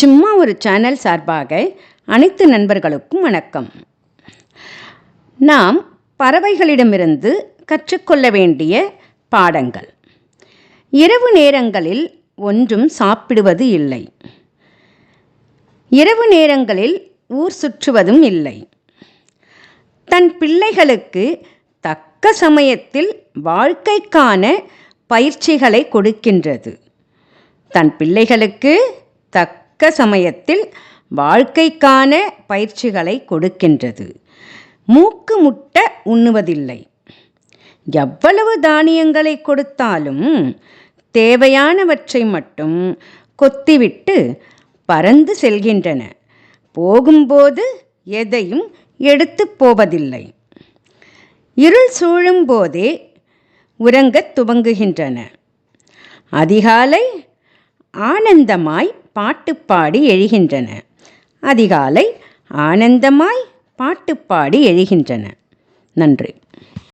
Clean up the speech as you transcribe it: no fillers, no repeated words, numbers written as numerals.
சும்மா ஒரு சேனல் சார்பாக அனைத்து நண்பர்களுக்கும் வணக்கம். நாம் பறவைகளிடமிருந்து கற்றுக்கொள்ள வேண்டிய பாடங்கள். இரவு நேரங்களில் ஒன்றும் சாப்பிடுவது இல்லை. இரவு நேரங்களில் ஊர் சுற்றுவதும் இல்லை. தன் பிள்ளைகளுக்கு தக்க சமயத்தில் வாழ்க்கைக்கான பயிற்சிகளை கொடுக்கின்றது. தன் பிள்ளைகளுக்கு தக்க சமயத்தில் வாழ்க்கைக்கான பயிற்சிகளை கொடுக்கின்றது. மூக்கு முட்ட உண்ணுவதில்லை. எவ்வளவு தானியங்களை கொடுத்தாலும் தேவையானவற்றை மட்டும் கொத்திவிட்டு பறந்து செல்கின்றன. போகும்போது எதையும் எடுத்து போவதில்லை. இருள் சூழும் போதே உறங்கத் துவங்குகின்றன. அதிகாலை ஆனந்தமாய் பாட்டு பாடி எழுகின்றன. அதிகாலை ஆனந்தமாய் பாட்டு பாடி எழுகின்றன. நன்றி.